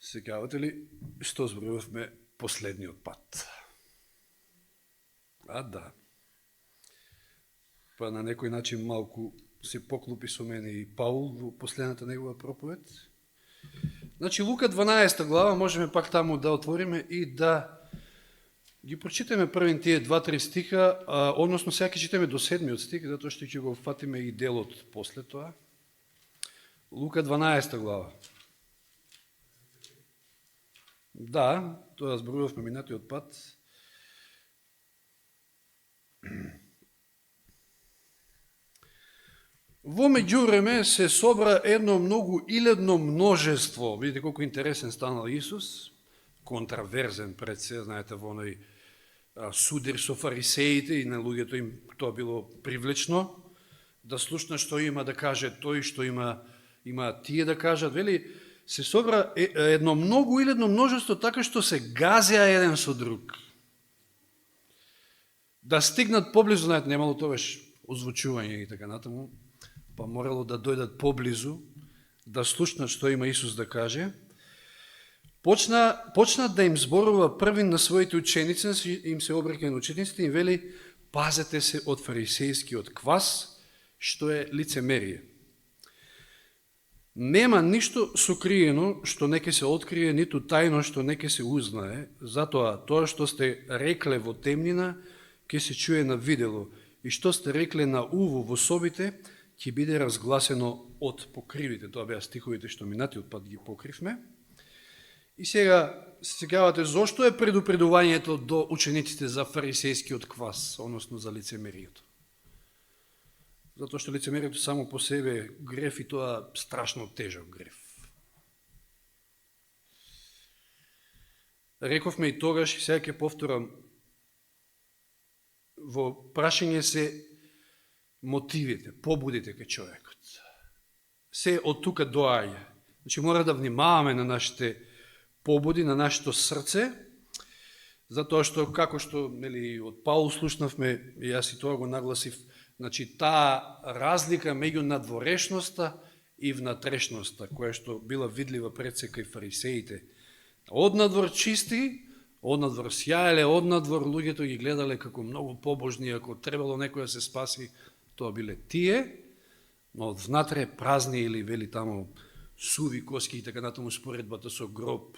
Сеќавате ли што зборувавме последниот пат? Да. Па на некој начин малку се поклупи со мене и Паул во последната негова проповед. Значи Лука 12 глава, можеме пак таму да отвориме и да ги прочитаме првин тие 2-3 стиха, односно сега ќе читаме до 7-миот стих, затоа што ќе го фатиме и делот после тоа. Лука 12 глава. Да, тоа зборувавме минатиот пат. Во меѓувреме се собра едно многу иледно множество. Видите колку интересен станал Исус, контраверзен пред се, знаете, во оној судир со фарисеите и на луѓето им тоа било привлечно, да слушна што има да каже тој, што има тие да кажат. Вели, се собра едно многу иледно множество, така што се газеа еден со друг. Да стигнат поблизу, знаете, немало тогаш озвучување и така натаму, па морало да дојдат поблизу, да слушнат што има Исус да каже. Почнат да им зборува првин на своите ученици, им се обраќа на учениците и вели: пазете се од фарисејскиот квас, што е лицемерие. Нема ништо сокриено што не ќе се открие, ниту тајно што не ќе се узнае, затоа тоа што сте рекле во темнина ќе се чуе на видело, и што сте рекле на уво во собите ќе биде разгласено од покривите. Тоа беа стиховите што минатиот пат ги покривме. И сега се сеќавате зошто е предупредувањето до учениците за фарисејскиот квас, односно за лицемерието. Затоа што лицемерието само по себе е греф и тоа страшно тежок греф. Рековме и тогаш, и сега ќе повторам, во прашање се мотивите, побудите кај човекот. Се од тука доаѓа. Значи мора да внимаваме на нашите побуди, на нашето срце, затоа што, како што од Паул слушнавме, и јас и тоа го нагласив, значи таа разлика меѓу надворешноста и внатрешноста, која што била видлива пред се кај фарисеите. Однадвор чисти, однадвор сјаеле, однадвор луѓето ги гледале како многу побожни, ако требало некој да се спаси, тоа биле тие, но од внатре празни или вели таму суви коски и така натаму споредбата со гроб,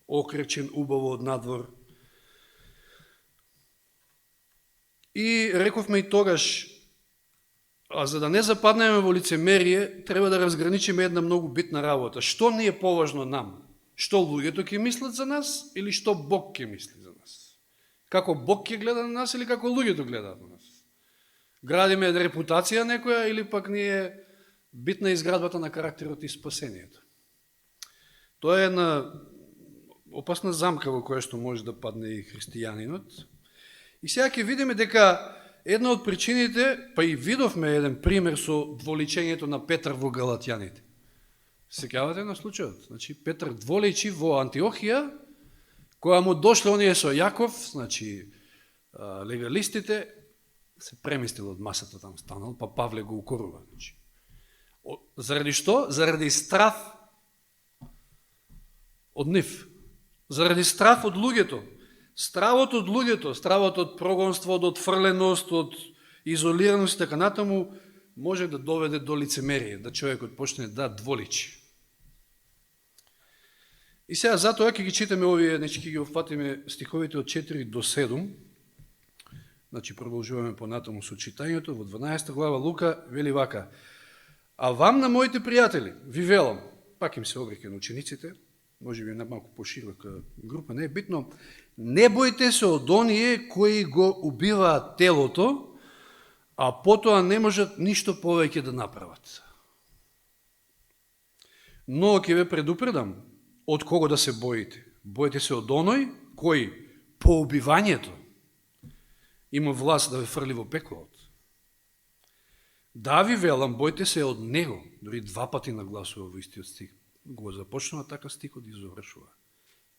окречен убаво од надвор. И рековме и тогаш, за да не западнеме во лицемерие, треба да разграничиме една многу битна работа. Што ни е поважно нам? Што луѓето ќе мислат за нас или што Бог ќе мисли за нас? Како Бог ќе гледа на нас или како луѓето гледаат на нас? Градиме репутација некоја или пак ни е битна изградбата на карактерот и спасението? Тоа е една опасна замка во која што може да падне и христијанинот. И сега ќе видиме дека една од причините, па и видовме еден пример со дволичењето на Петар во Галатјаните. Сеќавате на случајот? Значи Петар дволичи во Антиохија, која му дошле оние со Јаков, значи легалистите, се преместил од масата там станал, па Павле го укорува. Значи. Заради што? Заради страф од нив. Заради страф од луѓето. Стравот од луѓето, стравот од прогонство, од отфрленост, од изолираност и така натаму, може да доведе до лицемерие, да човекот почне да дволичи. И сега затоа ќе ги читаме овие, значи ќе ги офатиме стиховите од 4 до 7, значи продолжуваме понатаму со читањето, во 12 глава Лука вели вака: а вам на моите пријатели, ви велам, пак им се обраќа на учениците, може би на малку поширока група, не е битно, не бојте се од оние кои го убиваат телото, а потоа не можат ништо повеќе да направат. Но ќе ве предупредам од кого да се боите. Бојте се од оној кој по убивањето има власт да ве фрли во пеклот. Да ви велам, бојте се од него, дори 2 пати нагласува во истиот стих. Го започнува така стихот и завршува.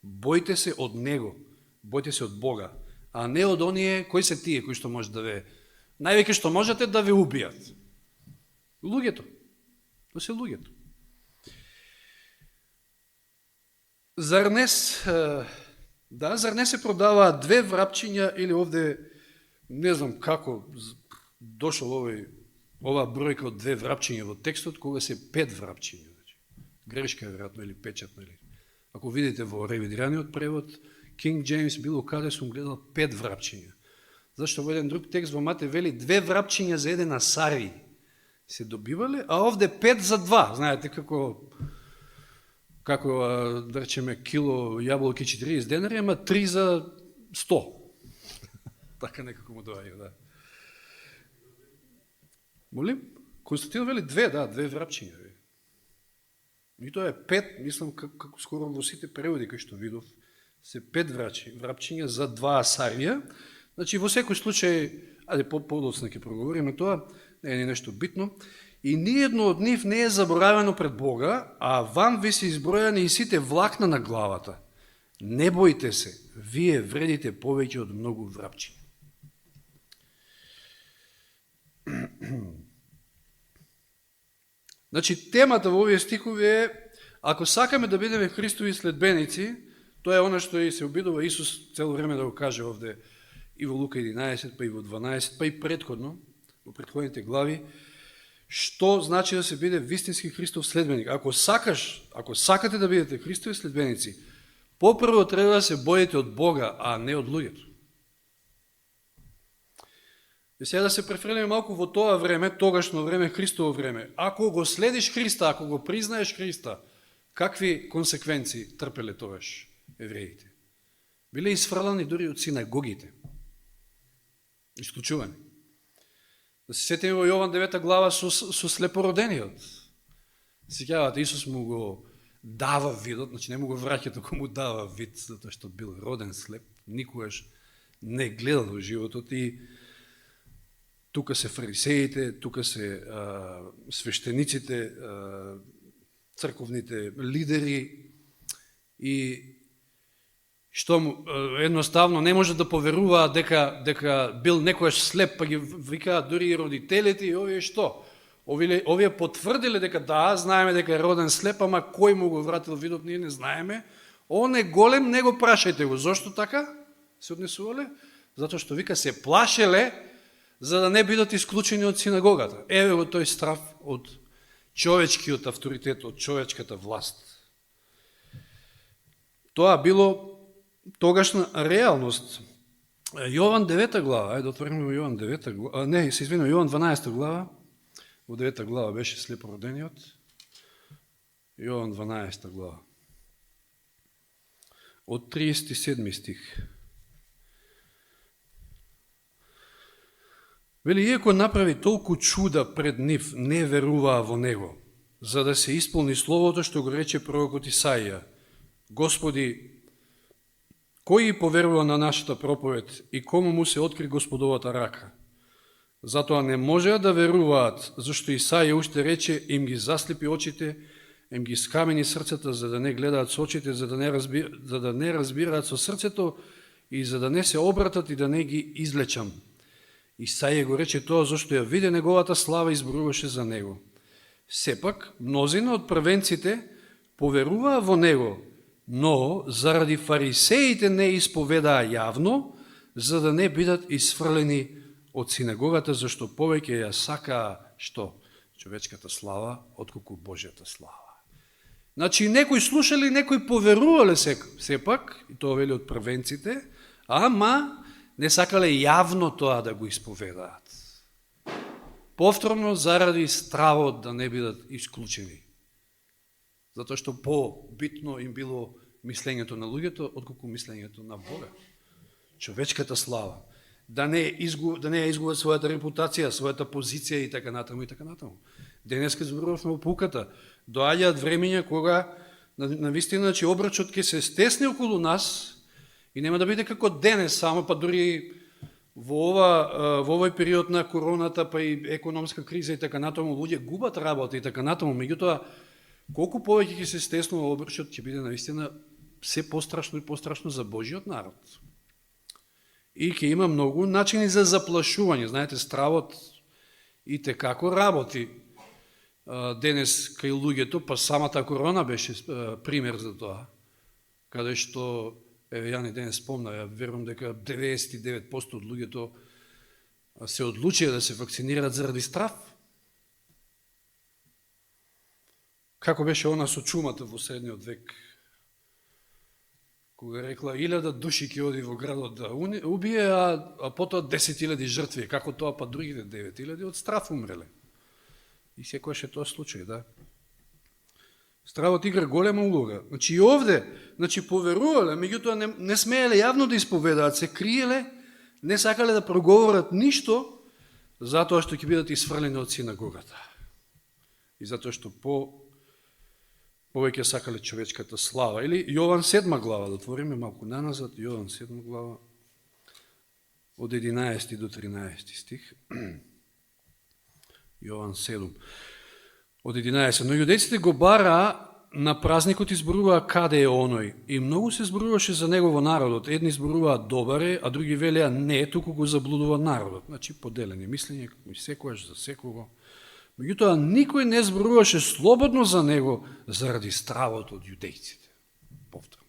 Бојте се од него, бојте се од Бога, а не од оние, кои се тие кои што може да ве, највеќе што можете да ве убијат. Луѓето. То се луѓето. Зар не се продаваат 2 врапчиња или овде, не знам како дошол ова бројка од 2 врапчиња во текстот, кога се 5 врапчиња. Грешка веројатно или печатна. Ако видите во ревидираниот превод, King James било каде сум гледал 5 врапчиња. Зашто во еден друг текст во Мате вели 2 врапчиња за еден асари се добивале, а овде 5 за 2. Знаете како да речеме кило јаболки 40 денари, ама 3 за 100. Така некако му доаѓа, да. Молим? Константин вели 2 врапчиња. И тоа е 5, мислам, како скоро во сите преводи кои што видов, се 5 врапчиња за 2 асарија. Значи, во секој случај, ајде подоцна ќе проговориме тоа, не е нешто битно, и ниедно од нив не е заборавено пред Бога, а вам ви се избројани и сите влакна на главата. Не бојте се, вие вредите повеќе од многу врапчиња. Значи, темата во овие стихови е, ако сакаме да бидеме Христови следбеници, тоа е она што и се обидува Исус цело време да го каже овде, и во Лука 11, па и во 12, па и предходно, во предходните глави, што значи да се биде вистински Христов следбеник. Ако сакате да бидете Христови следбеници, попрво треба да се боите од Бога, а не од луѓето. И сега да се префрлиме малку во тоа време, тогашно време, Христово време. Ако го следиш Христа, ако го признаеш Христа, какви консеквенции трпеле тогаш евреите? Биле исфрлани дури од синагогите. Исклучувани. Да се сетиме во Јован 9 глава со слепородениот. Сеќавате, Исус му го дава видот, значи не му го враќа, току му дава вид, затоа што бил роден слеп, никогаш не гледал во животот и тука се фарисеите, тука се свештениците, црковните лидери и што едноставно не може да поверуваат дека бил некојаш слеп, па ги викаат дури и родителите и овие што? Овие потврдиле дека да, знаеме дека е роден слеп, ама кој му го вратил видот, ние не знаеме. Он е голем, не го прашајте го. Зошто така се однесувале? Затоа што вика се плашеле за да не бидат исклучени од синагогата. Еве го тој страв од човечкиот авторитет, од човечката власт. Тоа било тогашна реалност. Јован 9 глава, ајде отвориме во Јован 9 глава, Јован 12 глава, во 9 глава беше слепородениот, Јован 12 глава, од 37 стих. Вели, иако направи толку чуда пред нив, не веруваа во него, за да се исполни словото што го рече пророкот Исаија. Господи, кој поверува на нашата проповед и кому му се откри Господовата рака? Затоа не можеа да веруваат, зашто Исаија уште рече, им ги заслепи очите, им ги скамени срцата, за да не гледаат со очите, за да не разбираат со срцето и за да не се обратат и да не ги излечам. Исаија го рече тоа, зашто ја виде неговата слава и зборуваше за него. Сепак, мнозина од првенците поверуваа во него, но заради фарисеите не исповедаа јавно, за да не бидат исфрлени од синагогата, зашто повеќе ја сакаа што? Човечката слава, отколку Божјата слава. Значи, некои слушали, некои поверувале сепак, и тоа вели од првенците, ама не сакале јавно тоа да го исповедаат. Повторно заради стравот да не бидат исклучени. Затоа што по-битно им било мислењето на луѓето, отколку мислењето на Бога. Човечката слава. Да не ја изгубат својата репутација, својата позиција и така натаму и така натаму. Денеска зборувавме во пуката. Доаѓаат времења кога навистина че обрачот ќе се стесни околу нас и нема да биде како денес само, па дури во овој период на короната, па и економска криза и така натаму, луѓе губат работа и така натаму. Меѓутоа, колку повеќе ќе се стеснува обрачот, ќе биде навистина се пострашно и пострашно за Божиот народ. И ќе има многу начини за заплашување. Знаете, стравот и те како работи денес кај луѓето, па самата корона беше пример за тоа. каде што, ја не ден спомна, ја верувам дека 99% од луѓето се одлучија да се вакцинираат заради страв. Како беше она со чумата во средниот век, кога рекла 1000 души ќе оди во градот да убие, а потоа 10.000 жртви. Како тоа, па другите 9.000 од страв умреле. И секојаш е тоа случај, да. Стравот игра голема улога. Значи и овде, поверувале, меѓутоа не смееле јавно да исповедаат, се криеле, не сакале да проговорат ништо, затоа што ќе бидат исфрлени од синагогата. И затоа што повеќе сакале човечката слава. Или Јован 7 глава, да отвориме малку наназад, Јован 7 глава, од 11 до 13 стих. Јован 7. Од 11. Но јудејците го бара на празникот и зборуваа каде е оној. И многу се зборуваше за него во народот. Едни зборуваат добар е, а други велеа не, туку го заблудува народот. Значи поделени мислење, секојаш за секого. Меѓутоа, никој не зборуваше слободно за него заради стравот од јудејците. Повторно.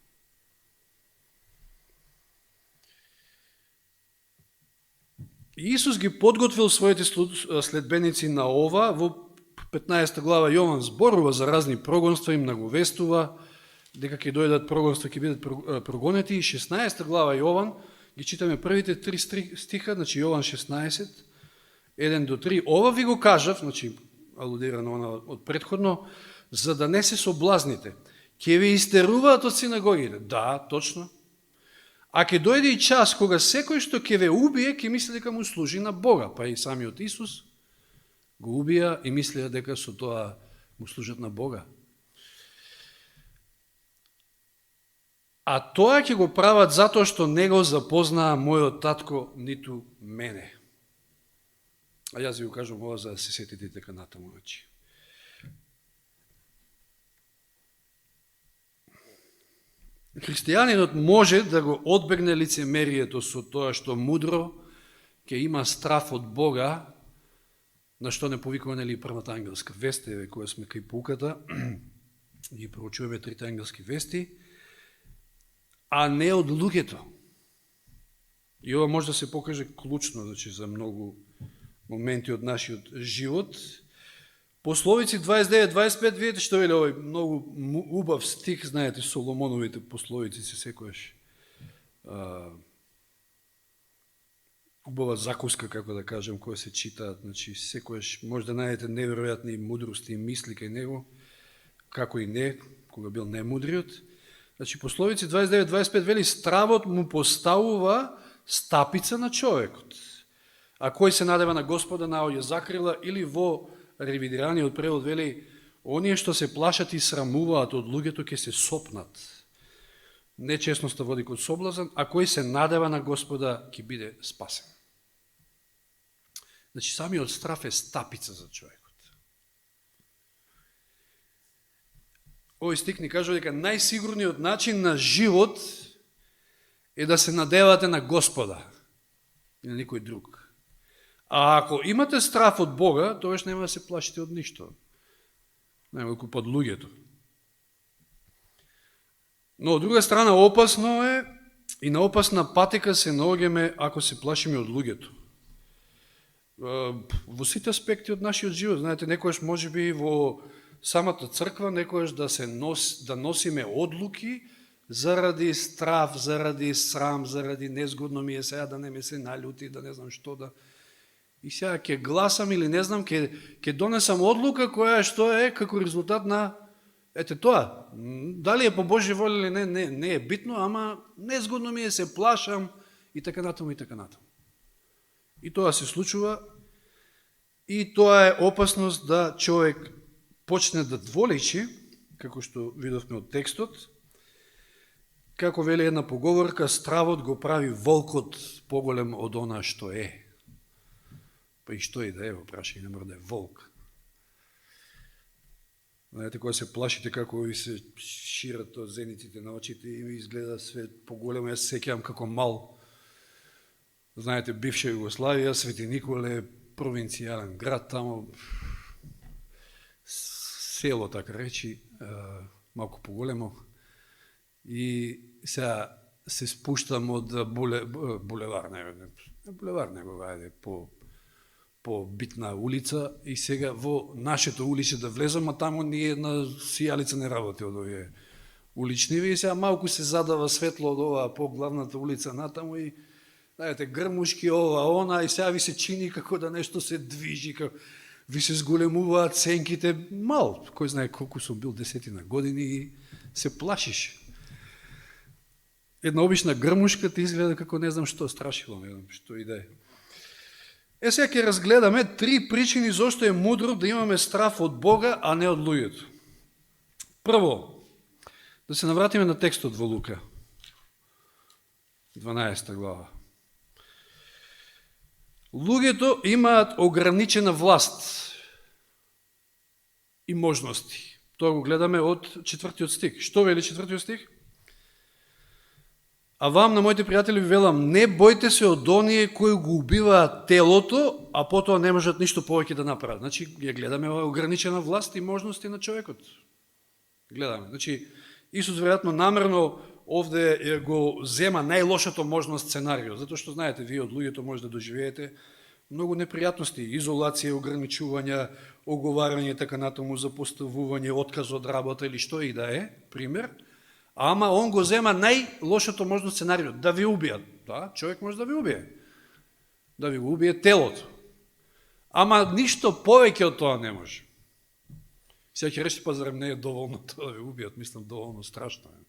Исус ги подготвил своите следбеници на ова. Во 15 глава Јован зборува за разни прогонства, им наговестува дека ќе дојдат прогонства, ќе бидат прогонети. И 16 глава Јован, ги читаме првите 3 стиха, значи Јован 16, 1 до 3. Ова ви го кажав, значи алудира на она од предходно, за да не се соблазните. Ќе ви истеруваат од синагогите. Да, точно. А ќе дојде и час кога секој што ќе ве убие, ќе мисли дека му служи на Бога. Па и самиот Исус го убија и мислеа дека со тоа му служат на Бога. А тоа ќе го прават затоа што не го запознаа мојот татко, ниту мене. А јас ви го кажам ова за да се сетите дека натаму. Христијанинот може да го одбегне лицемерието со тоа што мудро ќе има страф од Бога, на што не повикува нели првата ангелска вест, која сме кај пуката, ги проучуваме трите ангелски вести, а не од луѓето. И ова може да се покаже клучно, значи, за многу моменти од нашиот живот. Пословици 29-25, видите што вели овој многу убав стих, знаете, Соломоновите пословици се секојаш убава закуска, како да кажем, која се читаат, значи секојаш може да најдете неверојатни мудрости и мисли кај него, како и не, кога бил немудриот. Значи Пословици 29-25 вели стравот му поставува стапица на човекот. А кој се надева на Господа наоѓа закрила, или во ревидираниот превод вели оние што се плашат и срамуваат од луѓето ќе се сопнат. Нечестноста води кон соблазан, а кој се надева на Господа ќе биде спасен. Значи самиот страф е стапица за човекот. Овој стих ни кажува дека најсигурниот начин на живот е да се надевате на Господа и на никој друг. А ако имате страф од Бога, тогаш нема да се плашите од ништо. Најмалку под луѓето. Но од друга страна опасно е и на опасна патека се наоѓаме ако се плашиме од луѓето. Во сите аспекти од нашиот живот, знаете, некојаш можеби во самата црква, некојаш да носиме одлуки заради страф, заради срам, заради незгодно ми е сега да не ме се налјути, да не знам што да. И сега ќе гласам или не знам, ќе донесам одлука која што е како резултат на ете тоа. Дали е по Божја воля или не е битно, ама незгодно ми е, се плашам и така натаму и така натаму. И тоа се случува и тоа е опасност да човек почне да дволичи, како што видовме од текстот, како вели една поговорка, стравот го прави волкот поголем од она што е. Па и што и да е, во прашање, не мора да е волк. Знаете, кога се плашите како ви се шират зениците на очите и ми изгледа све поголемо, јас се сеќавам како мал. Знаете, бивша Југославија, Свети Николе, провинцијален град тамо, село, така речи, малку поголемо. И сега се спуштам од булевар, по битна улица и сега во нашето улице да влезам, а таму ни една сијалица не работи од овие уличниви и сега малку се задава светло од оваа по главната улица натаму и знаете, грмушки ова, она и сега ви се чини како да нешто се движи, како ви се зголемуваат сенките, мал, кој знае колку сум бил 10 години и се плашиш. Една обична грмушка ти изгледа како не знам што, страшило, не знам што и да е. Сега ќе разгледаме 3 причини зашто е мудро да имаме страф од Бога, а не од луѓето. Прво, да се навратиме на текстот во Лука, 12 глава. Луѓето имаат ограничена власт и можности. Тоа го гледаме од 4 стих. Што вели 4 стих? А вам, на моите пријатели, ви велам, не бојте се од оние кои го убиваат телото, а потоа не можат ништо повеќе да направат. Значи, ја гледаме ограничена власт и можности на човекот. Гледаме. Значи, Исус веројатно намерно овде го зема најлошото можно сценарио, затоа што знаете, вие од луѓето може да доживеете многу непријатности, изолација, ограничувања, оговарање, така натаму за поставување, отказ од работа или што и да е, пример. Ама он го зема најлошото можно сценарио, да ви убијат. Да, човек може да ви убие. Да ви го убие телото. Ама ништо повеќе од тоа не може. Сега ќе речете, па зарем не е доволно тоа да ви убијат, мислам доволно страшно е.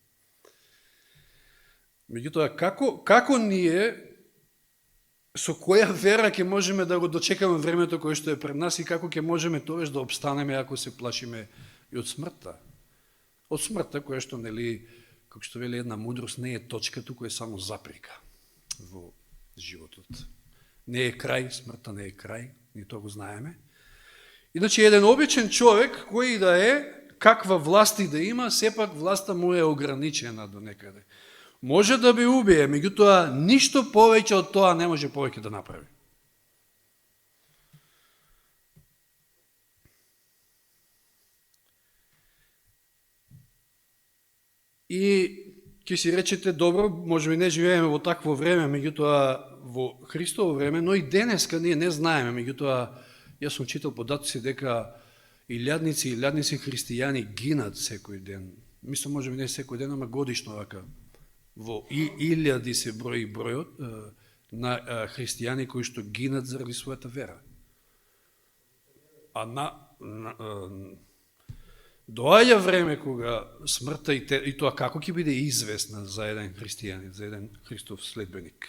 Меѓутоа, како ние, со која вера ќе можеме да го дочекаме времето кое што е пред нас и како ќе можеме тогаш да обстанеме ако се плашиме и од смртта? Од смртта, која што, нели, како што вели една мудрост, не е точка, туку е само заприка во животот. Не е крај, смртта не е крај, ни тоа го знаеме. Иначе, еден обичен човек, кој да е, каква власт и да има, сепак власта му е ограничена до некаде. Може да би убие, меѓутоа, ништо повеќе од тоа не може повеќе да направи. И ќе си речете, добро, може би не живееме во такво време, меѓутоа во Христово време, но и денеска ние не знаеме, меѓутоа јас сум читал податоци дека илјадници христијани гинат секој ден. Мислам, може би не секој ден, ама годишно вака. Во илјади се брои бројот на христијани кои што гинат заради својата вера. А доаѓа време кога смртта и тоа како ќе биде известна за еден христијанин, за еден Христов следбеник.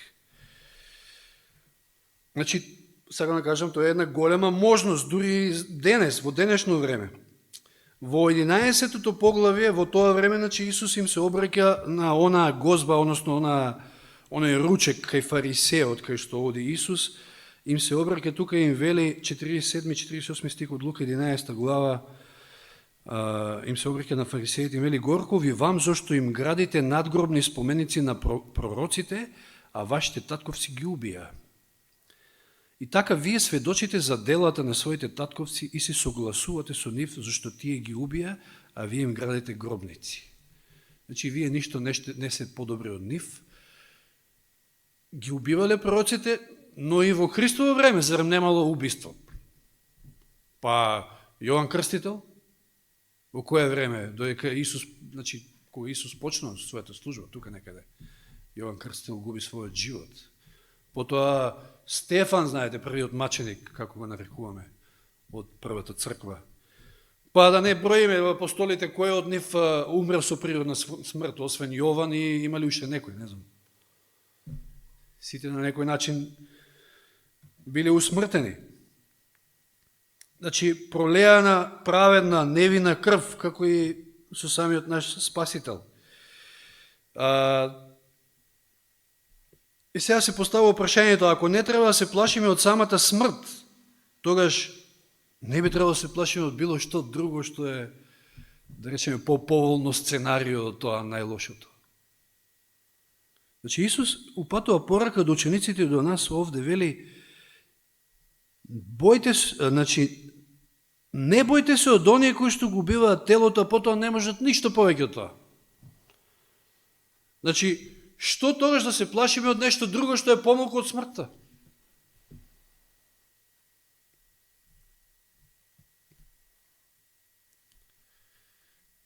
Значи, сакам да кажам, тоа е една голема можност, дури денес, во денешно време. Во 11-тото поглавие, во тоа време, значи, Исус им се обраќа на онаа гозба, односно онај ручек кај фарисеот, кај што оди Исус, им се обраќа тука и им вели 47-48 стих од Лука 11 глава, им се обраќа на фарисеите и вели: горко ви вам зашто им градите надгробни споменици на пророците, а вашите татковци ги убија. И така вие сведочите за делата на своите татковци и се согласувате со нив, зашто тие ги убија, а вие им градите гробници. Значи, вие ништо не се подобри од нив. Ги убивале пророците, но и во Христово време, зарем немало убиство. Па Јован Крстител, во кое време, додека Исус, значи, кога Исус почнал својата служба, тука некаде, Јован Крстител губи својот живот. Потоа Стефан, знаете, првиот маченик, како го нарекуваме, од првата црква. Па да не броиме апостолите, кој од нив умрел со природна смрт, освен Јован и имали уште некој, не знам. Сите на некој начин биле усмртени. Значи, пролеана, праведна, невина крв, како и со самиот наш Спасител. И сега се поставува прашањето, ако не треба да се плашиме од самата смрт, тогаш не би требало да се плашиме од било што друго што е, да речеме, по-поволно сценарио од тоа најлошото. Значи, Исус упатува порака до учениците и до нас овде, вели, не бојте се од оние кои што го убиваат телото, а потоа не можат ништо повеќе од тоа. Значи, што тогаш да се плашиме од нешто друго што е помалку од смртта?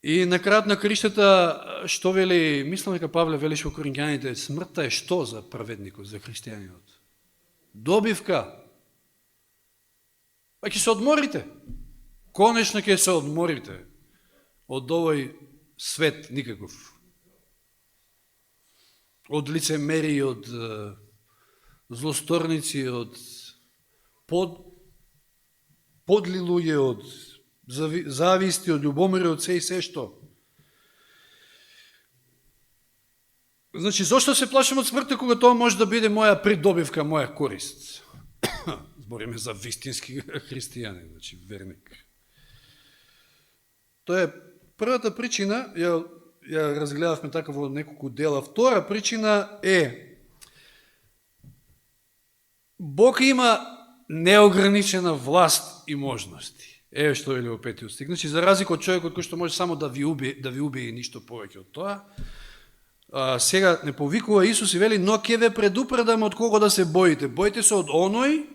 И на крајот на криштата, што вели, мислам дека Павле велеше во Коринќаните, смртта е што за праведникот, за христијанинот? Добивка. Па ќе се одморите. Конечно ќе се одморите од овој свет никаков. Од лицемери, од злосторници, од подли луѓе, од зависти, од љубомори, од се и се што. Значи, зошто се плашим од смртта кога тоа може да биде моја придобивка, моја корист? Збориме за вистински христијани, значи верник. Тоа е првата причина, ја разгледавме така во неколку дела. Втора причина е Бог има неограничена власт и можности. Еве што вели во 5 стих. Значи, за разлика од човекот кој што може само да ви убие и ништо повеќе од тоа, сега не повикува Исус и вели, но ќе ве предупредам од кого да се боите. Боите се од оној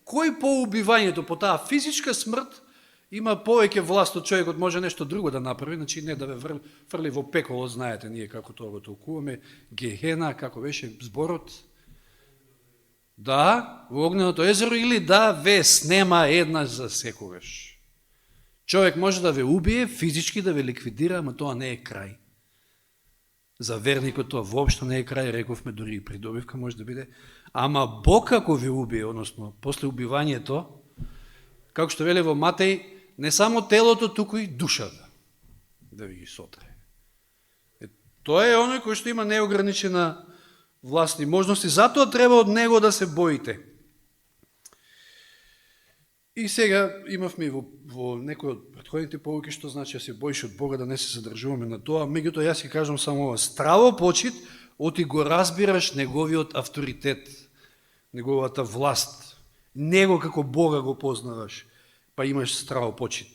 кој по убивањето, по таа физичка смрт, има повеќе власт од човекот, може нешто друго да направи, значи не да ве фрли во пеколо, знаете ние како тоа го толкуваме, Гехена, како беше зборот. Да, во огненото езеро, или да ве снема еднаш за секогаш. Човек може да ве убие, физички да ве ликвидира, ама тоа не е крај. За верникот тоа воопшто не е крај, рековме, дури и придобивка може да биде. Ама Бог ако ве убие, односно, после убивањето, како што вели во Матеј, не само телото, туку и душата да ви ги сотре. Тоа е оној кој што има неограничена власт и можности, затоа треба од него да се боите. И сега имавме во некои од претходните pouки што значи да се боиш од Бога, да не се задржуваме на тоа, меѓутоа јас ќе кажам само ова: здраво почит, оти го разбираш неговиот авторитет, неговата власт, него како Бога го познаваш, па имаш здраво почит.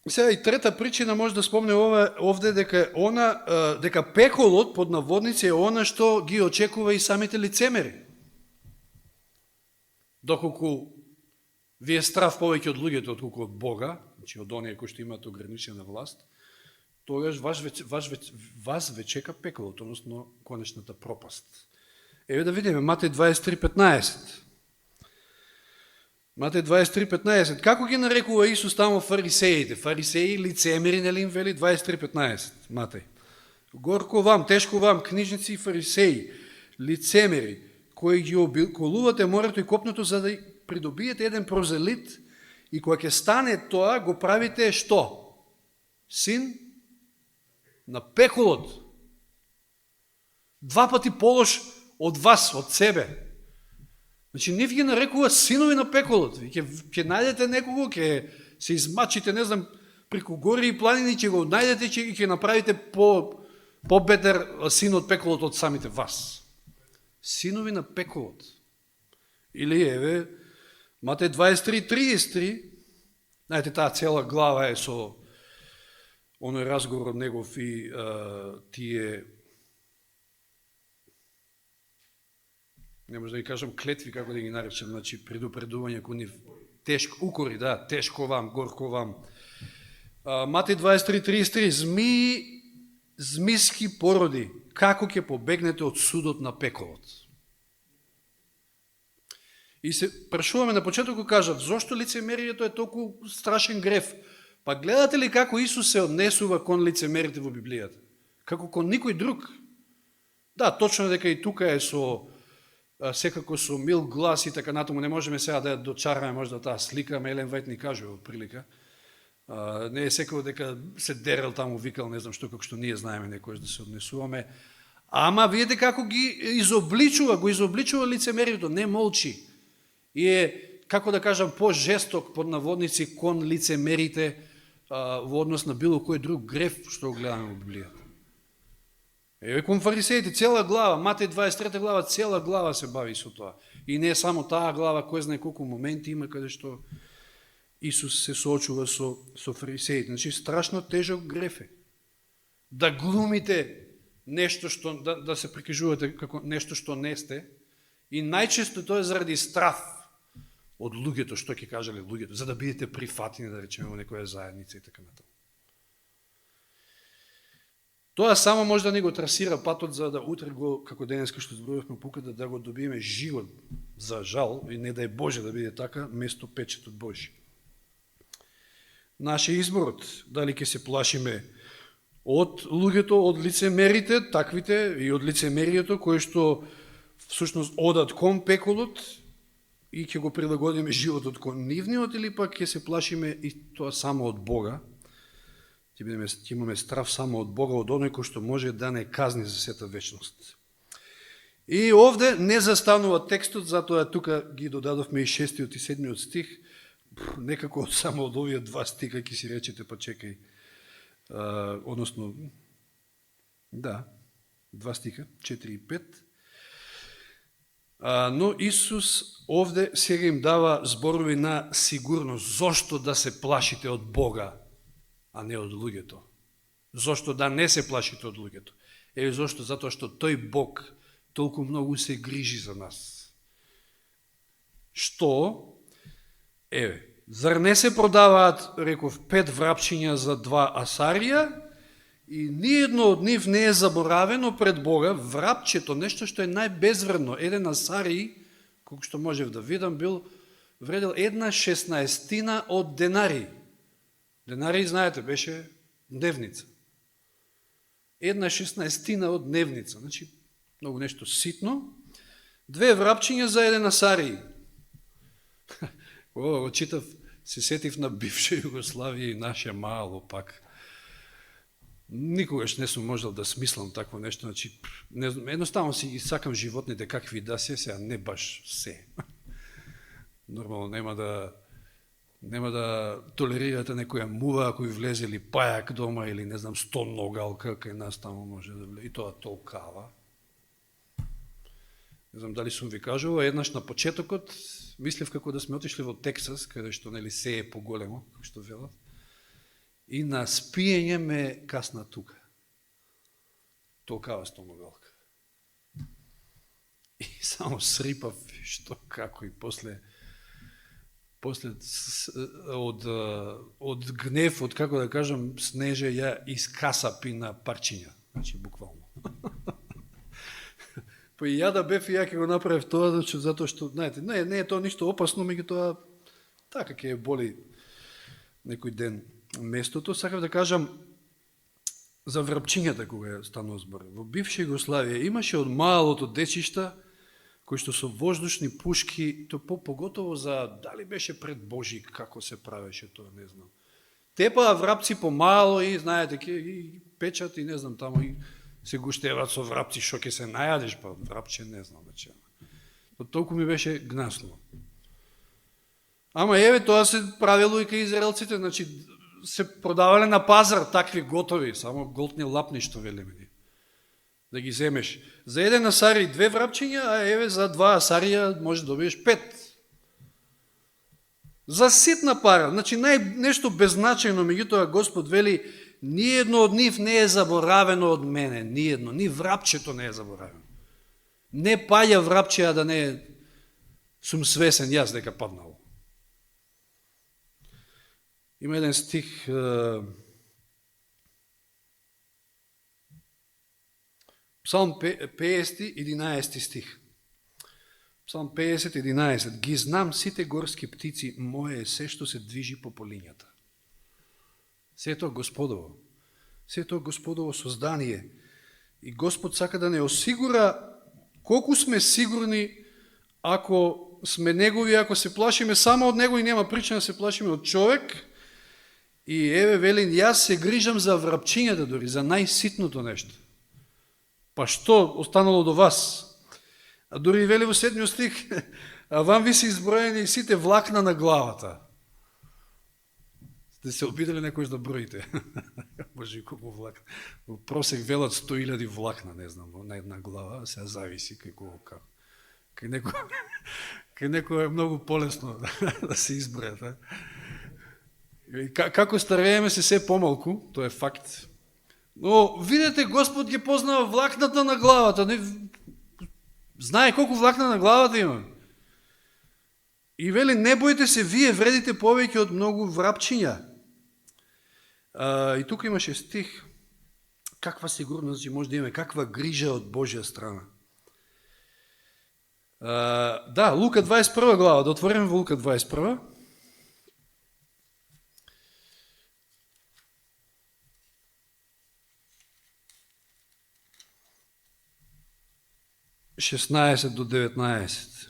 Сега и трета причина може да спомне овде дека пеколот под наводници е она што ги очекува и самите лицемери. Доколку ви е страв повеќе од луѓето отколку од Бога, значи од оние кои што имаат ограничена власт, тогаш вас ве чека пеколот, односно конечната пропаст. Еве да видиме Матеј 23:15. Матеј 23:15. Како ги нарекува Исус тамо фарисеите? Фарисеи, лицемери, нели им вели 23:15. Матеј. Горко вам, тешко вам, книжници и фарисеи, лицемери, кои ги обиколувате морето и копното за да придобиете еден прозелит, и кога ќе стане тоа, го правите што? Син на пеколот. Два пати полош од вас, од себе. Значи, нив ги нарекува синови на пеколот. Ви ќе најдете некого, ќе се измачите, не знам, преку гори и планини, ќе го најдете и ќе направите по-бедер син од пеколот од самите вас. Синови на пеколот. Или еве, Матеј 23:33, знаете, таа цела глава е со оној разговор од негов и тие, не може да ги кажам клетви, како да ги наречем, значи предупредување кон нив, тешко, укори, да, тешко вам, горко вам. Матеј 23:33, zmijski poroди, како ќе побегнете од судот на пеколот? И се прашуваме на почетокот, кажав, зошто лицемерието е толку страшен греф? Па гледате ли како Исус се однесува кон лицемерите во Библијата? Како кон никој друг? Да, точно е дека и тука е секако со мил глас и така натаму, не можеме сега да ја дочараме можда таа слика, Елен Вајт ни кажува во прилика. Не е секако дека се дерел таму, викал, не знам што, како што ние знаеме некојаш да се однесуваме. Ама видите како ги го изобличува лицемерието, не молчи. И е, како да кажам, по-жесток под наводници кон лицемерите во однос на било кој друг греф што го гледаме во Библијата. Еве кон фарисеите, цела глава, Матеј 23 глава, цела глава се бави со тоа. И не само таа глава, кој знае колку моменти има каде што Исус се соочува со фарисеите. Значи, страшно тежок греф е. да глумите нешто што, да се прикажувате како нешто што не сте, и најчесто тоа е заради страф од луѓето, што ќе кажале луѓето, за да бидете прифатени, да речеме, во некоја заедница и така натаму. Тоа само може да ни го трасира патот за да утре го, како денеска што зборувавме пуката, да го добиеме живот, за жал, и не дај Боже да биде така, место печетот Божи. Наше изборот, дали ќе се плашиме од луѓето, од лицемерите, таквите, и од лицемерието, кои што всушност одат кон пеколот, и ќе го прилагодиме животот кон нивниот, или пак ќе се плашиме и тоа само од Бога, ќе имаме страф само од Бога, од оној кој што може да не казни за сета вечност. И овде не застанува текстот, затоа тука ги додадовме и 6 и 7 стих, некако само од овие два стиха ќе си речете, па чекај, односно, да, два стиха, 4 и 5, но Исус овде сега им дава зборови на сигурност. Зошто да се плашите од Бога, а не од луѓето? Зошто да не се плашите од луѓето? Зошто? Затоа што тој Бог толку многу се грижи за нас. Што? Зар не се продаваат, реков, 5 врапчиња за 2 асарија, и ниедно од нив не е заборавено пред Бога. Врапчето, нешто што е најбезвредно, еден асарij, колку што можев да видам, бил вредел 1/16 од денари. Денари, знаете, беше дневница. 1/16 од дневница, значи многу нешто ситно. 2 врапчиња за еден асарij. Го читав, се сетив на бивша Југославија и наше мало пак. Никогаш не сум можел да смислам такво нешто, значи, едноставно си ги сакам животните какви да се, сега не баш се. Нормално нема да толерирате некоја мува ако ви влезе или пајак дома или не знам 100 ногалка, кај нас тамо може да влезе, и тоа толкава. Не знам дали сум ви кажувал, еднаш на почетокот, мислев како да сме отишли во Тексас, каде што нели се е поголемо, како што велат, и на спиење ме касна тука. Толкава 100 ногалка. И само срипав што како и после од гнев, од како да кажам, снеже ја искасапи на парчиња, значи буквално. Па и ја да бев и ја ќе го направив тоа, затоа што, знаете, не е тоа ништо опасно, меѓутоа така ќе боли некој ден местото. Сакав да кажам за врапчињата кога станува збор. Во бивша Југославија имаше од малото дечишта кои што со воздушни пушки, то поготово за дали беше пред Божик, како се правеше тоа, не знам. Тепаа врапци помало и знаете и печат и не знам тамо и се гуштеват со врапци, шо ќе се најадеш, па врапче не знам вече. То толку ми беше гнасно. Ама тоа се правило и кај израелците, значи се продавале на пазар такви готови, само голтни лапни што велиме ни. Да ги земеш. За еден асари 2 врапчиња, а за 2 асарија може да добиеш 5. За ситна пара, значи нешто беззначајно, меѓутоа Господ вели, ниедно од нив не е заборавено од мене, ниедно, ни врапчето не е заборавено. Не паѓа врапче, а да не сум свесен јас дека паднало. Има еден стих, Псалм 50, 11 стих. Псалм 50, 11. Ги знам сите горски птици, мое е се што се движи по полињата. Се тоа Господово. Се тоа Господово создание. И Господ сака да не осигура колку сме сигурни ако сме Негови, ако се плашиме само од Него и нема причина да се плашиме од човек. И велин, јас се грижам за врапчињата дори, за најситното нешто. Па што останало до вас? А дори вели во 7 стих, а вам ви се изброени сите влакна на главата. Сте се обидели некојаш да броите. Боже, колку влакна. Во просек велат 100.000 влакна, не знам, на една глава, сега зависи како. Кај некој е многу полесно да се избројат. Како старееме се помалку, тоа е факт. Но видете, Господ ги познава влакната на главата. Не, знае колку влакна на главата има. И вели, не бојте се, вие вредите повеќе од многу врапчиња. И тука имаше стих, каква сигурност ќе може да имаме, каква грижа од Божја страна. Да, Лука 21 глава, да отвориме во Лука 21. Шестнаесет до 19.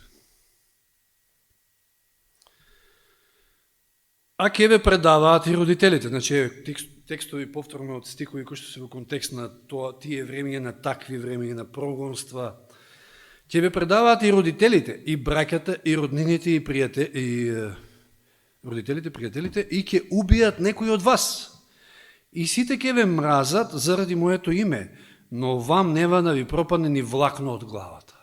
А ке ве предаваат и родителите. Значи, текстови повторно од стихови кои што се во контекст на тие времења, на такви времења, на прогонства. Ке ве предаваат и родителите, и браќата, и роднините, и родителите, пријателите, и ке убијат некои од вас. И сите ке ве мразат заради моето име, но вам нема да ви пропадне ни влакно од главата.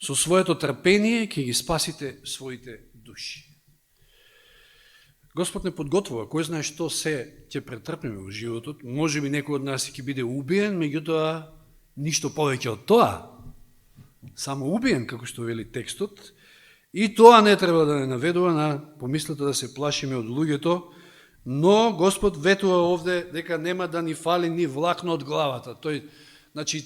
Со своето трпение ќе ги спасите своите души. Господ не подготвува, кој знае што се ќе претрпиме во животот. Може би некој од нас ќе биде убиен, меѓутоа ништо повеќе од тоа. Само убиен, како што вели текстот. И тоа не треба да не наведува на помислата да се плашиме од луѓето, но Господ ветува овде дека нема да ни фали ни влакно од главата. Тој, значи,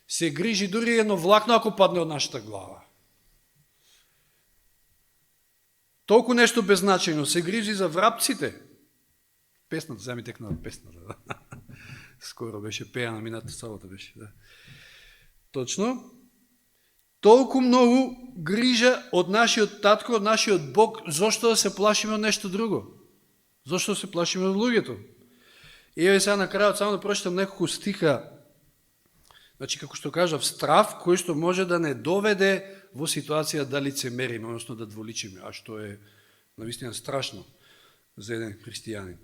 се грижи дури едно влакно ако падне од нашата глава. Толку нешто беззначајно, се грижи за врапците. Песната, зами текнава песната. Скоро беше пејана, мината сабота беше. Да. Точно. Толку многу грижа од нашиот татко, од нашиот Бог, зошто да се плашиме од нешто друго? Зошто да се плашиме од луѓето? И еве сега на крајот само да прочитам неколку стиха. Значи, како што кажав, страв кој што може да не доведе во ситуација да лицемериме, односно да дволичиме, а што е навистина страшно за еден христијанин.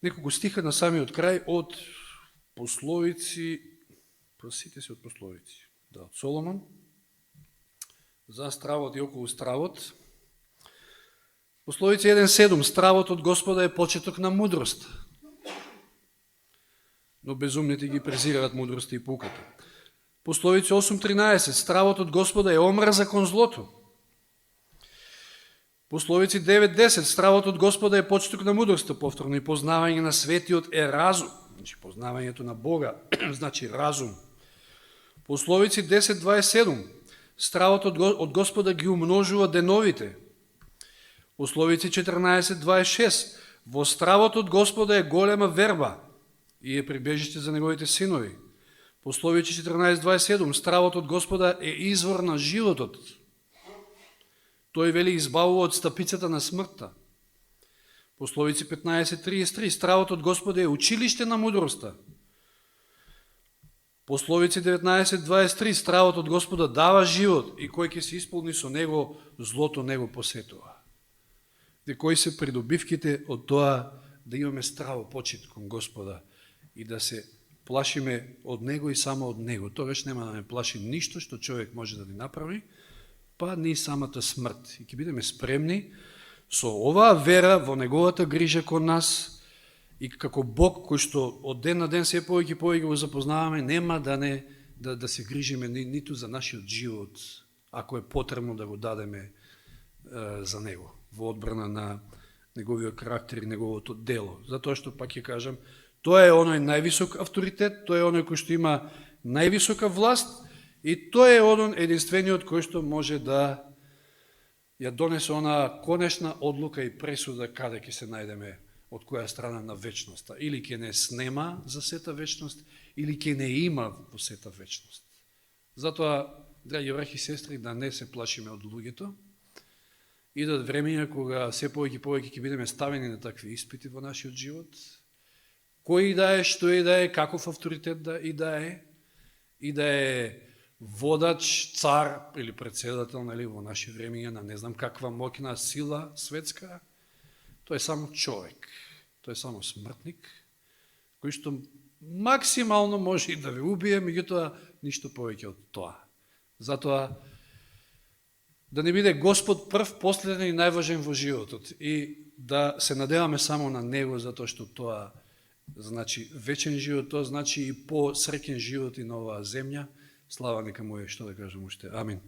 Неколку стиха на самиот крај од пословици, просите се од пословици, да, од Соломон, за стравот и околу стравот. Пословици 1.7, стравот од Господа е почеток на мудрост, но безумните ги презираат мудроста и пуката. Пословици 8.13, стравот од Господа е омраза кон злото. Пословици 9.10, стравот од Господа е почеток на мудроста, повторно и познавање на светиот е разум. Значи, познавањето на Бога, значи разум. Пословици 10.27, стравот од Господа ги умножува деновите. Пословици 14.26, во стравот од Господа е голема верба и е прибежище за неговите синови. Пословици 14.27, стравот од Господа е извор на животот. Тој вели избавува од стапицата на смртта. Пословици 15.33, стравот од Господа е училиште на мудроста. Пословици 19.23, стравот од Господа дава живот и кој ќе се исполни со него, злото него посетува. И кои се придобивките од тоа да имаме страво почит кон Господа и да се плашиме од него и само од него. Тогаш нема да не плаши ништо што човек може да ни направи, па ни самата смрт. И ќе бидеме спремни со оваа вера во неговата грижа кон нас и како Бог кој што од ден на ден се повеќе го запознаваме, нема да се грижиме ниту за нашиот живот, ако е потребно да го дадеме за него, во одбрана на неговиот карактер и неговото дело. Затоа што, пак ќе кажам, тоа е оној највисок авторитет, тоа е оној кој што има највисока власт и тоа е оној единствениот кој што може да ја донесе она конечна одлука и пресуда каде ќе се најдеме, од која страна на вечноста. Или ќе не снема за сета вечност, или ќе не има во сета вечност. Затоа, драги браќи и сестри, да не се плашиме од луѓето, идат времења кога се повеќе ќе бидеме ставени на такви испити во нашиот живот, кој и да е, што и да е, каков авторитет и да е водач, цар или председател, нели, во наши времења на не знам каква моќна сила светска, тој е само човек, тој е само смртник, кој што максимално може и да ве убие, меѓутоа ништо повеќе од тоа. Затоа да не биде Господ прв, последен и најважен во животот. И да се надеваме само на Него, затоа што тоа значи вечен живот, тоа значи и посреќен живот и на оваа земја. Слава нека му е, што да кажем уште. Амин.